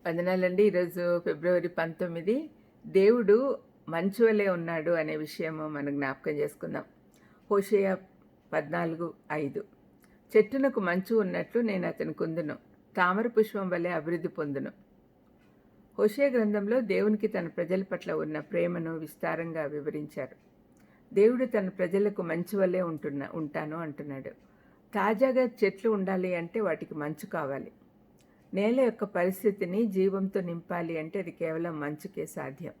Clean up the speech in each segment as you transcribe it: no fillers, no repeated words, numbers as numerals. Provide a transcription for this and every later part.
వందనాలండి. ఈరోజు ఫిబ్రవరి 19. దేవుడు మంచివలే ఉన్నాడు అనే విషయము మనం జ్ఞాపకం చేసుకుందాం. హోషేయ 14:5. చెట్టునకు మంచు ఉన్నట్లు నేను అతని కుందును, తామర పుష్పం వలె అభివృద్ధి పొందును. హోషేయ గ్రంథంలో దేవునికి తన ప్రజల పట్ల ఉన్న ప్రేమను విస్తారంగా వివరించారు. దేవుడు తన ప్రజలకు మంచు వలె ఉంటాను అంటున్నాడు. తాజాగా చెట్లు ఉండాలి అంటే వాటికి మంచు కావాలి. నేల యొక్క పరిస్థితిని జీవంతో నింపాలి అంటే అది కేవలం మంచుకే సాధ్యం.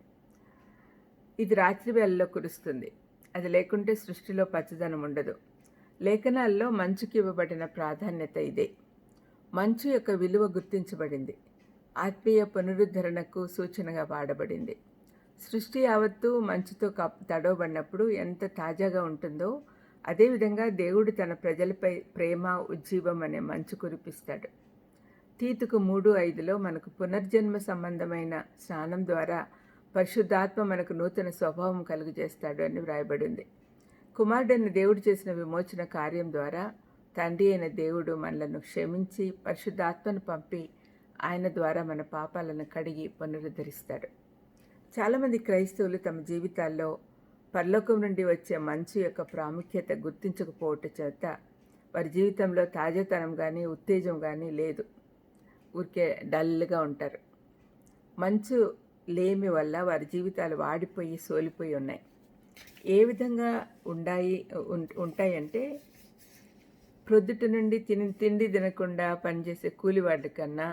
ఇది రాత్రి వేళల్లో కురుస్తుంది. అది లేకుంటే సృష్టిలో పచ్చదనం ఉండదు. లేఖనాల్లో మంచుకి ఇవ్వబడిన ప్రాధాన్యత ఇదే. మంచు యొక్క విలువ గుర్తించబడింది. ఆత్మీయ పునరుద్ధరణకు సూచనగా వాడబడింది. సృష్టి యావత్తు మంచుతో తడవబడినప్పుడు ఎంత తాజాగా ఉంటుందో అదేవిధంగా దేవుడు తన ప్రజలపై ప్రేమ, ఉజ్జీవం అనే మంచు కురిపిస్తాడు. తీతుకు 3:5లో మనకు పునర్జన్మ సంబంధమైన స్నానం ద్వారా పరిశుద్ధాత్మ మనకు నూతన స్వభావం కలుగజేస్తాడు అని వ్రాయబడింది. కుమారుడైన దేవుడు చేసిన విమోచన కార్యం ద్వారా తండ్రి అయిన దేవుడు మనలను క్షమించి పరిశుద్ధాత్మను పంపి ఆయన ద్వారా మన పాపాలను కడిగి పునరుద్ధరిస్తాడు. చాలామంది క్రైస్తవులు తమ జీవితాల్లో పరలోకం నుండి వచ్చే మంచు యొక్క ప్రాముఖ్యత గుర్తించకపోవటం చేత వారి జీవితంలో తాజాతనం కానీ ఉత్తేజం కానీ లేదు. ఊరికే డల్గా ఉంటారు. మంచు లేమి వల్ల వారి జీవితాలు వాడిపోయి సోలిపోయి ఉన్నాయి. ఏ విధంగా ఉంటాయంటే ప్రొద్దుట నుండి తిండి తినకుండా పనిచేసే కూలివాడి కన్నా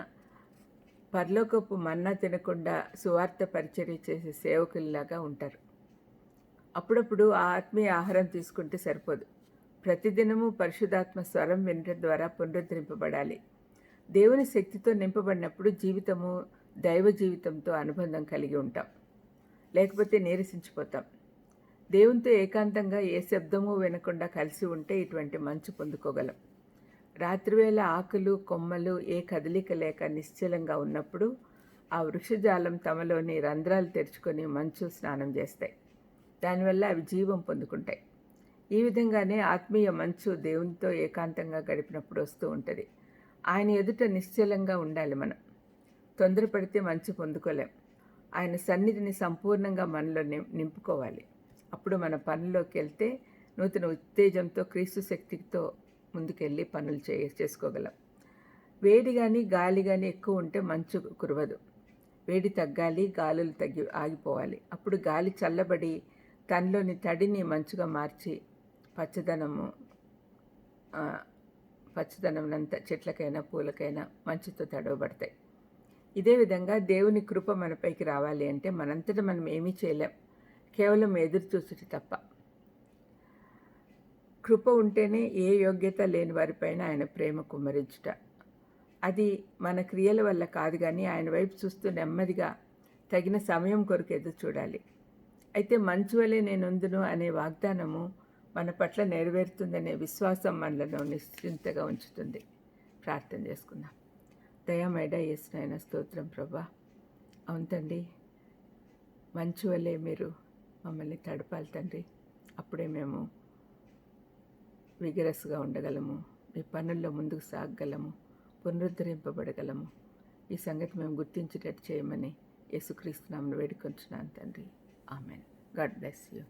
పరలోకపు మన్నా తినకుండా సువార్త పరిచర్య చేసే సేవకుల్లాగా ఉంటారు. అప్పుడప్పుడు ఆ ఆత్మీయ ఆహారం తీసుకుంటే సరిపోదు. ప్రతిదినము పరిశుద్ధాత్మ స్వరం వినడం ద్వారా పునరుద్ధరింపబడాలి. దేవుని శక్తితో నింపబడినప్పుడు జీవితము దైవ జీవితంతో అనుబంధం కలిగి ఉంటాం, లేకపోతే నీరసించిపోతాం. దేవునితో ఏకాంతంగా ఏ శబ్దము వినకుండా కలిసి ఉంటే ఇటువంటి మంచు పొందుకోగలం. రాత్రివేళ ఆకులు, కొమ్మలు ఏ కదలిక లేక నిశ్చలంగా ఉన్నప్పుడు ఆ వృక్షజాలం తమలోని రంధ్రాలు తెరుచుకొని మంచు స్నానం చేస్తాయి. దానివల్ల అవి జీవం పొందుకుంటాయి. ఈ విధంగానే ఆత్మీయ మంచు దేవునితో ఏకాంతంగా గడిపినప్పుడు వస్తూ ఉంటుంది. ఆయన ఎదుట నిశ్చలంగా ఉండాలి. మనం తొందరపడితే మంచు పొందుకోలేం. ఆయన సన్నిధిని సంపూర్ణంగా మనలో నింపుకోవాలి. అప్పుడు మన పనుల్లోకి వెళ్తే నూతన ఉత్తేజంతో క్రీస్తు శక్తితో ముందుకెళ్ళి పనులు చేసుకోగలం. వేడి కానీ గాలి కానీ ఎక్కువ ఉంటే మంచు కురవదు. వేడి తగ్గాలి, గాలులు ఆగిపోవాలి. అప్పుడు గాలి చల్లబడి తనలోని తడిని మంచుగా మార్చి పచ్చదనంనంతా చెట్లకైనా పూలకైనా మంచుతో తడవబడతాయి. ఇదే విధంగా దేవుని కృప మనపైకి రావాలి అంటే మనంతటా మనం ఏమీ చేయలేం, కేవలం ఎదురు చూసుట తప్ప. కృప ఉంటేనే ఏ యోగ్యత లేని వారిపైన ఆయన ప్రేమ కుమ్మరించుట. అది మన క్రియల వల్ల కాదు, కానీ ఆయన వైపు చూస్తూ నెమ్మదిగా తగిన సమయం కొరకు ఎదురు చూడాలి. అయితే మంచు వలె నేనుందును అనే వాగ్దానము మన పట్ల నెరవేరుతుందనే విశ్వాసం మనలో నిశ్చింతగా ఉంచుతుంది. ప్రార్థన చేసుకుందాం. దయామేడ యేసునాయన స్తోత్రం ప్రభా. అవును తండ్రి, మంచు వలె మీరు మమ్మల్ని తడపాలి తండ్రి. అప్పుడే మేము విగరస్గా ఉండగలము, మీ పనుల్లో ముందుకు సాగగలము, పునరుద్ధరింపబడగలము. ఈ సంగతి మేము గుర్తించేటట్టు చేయమని యేసుక్రీస్తు నామమున వేడుకొంచున్నాను తండ్రి. ఆమెన్. God bless you.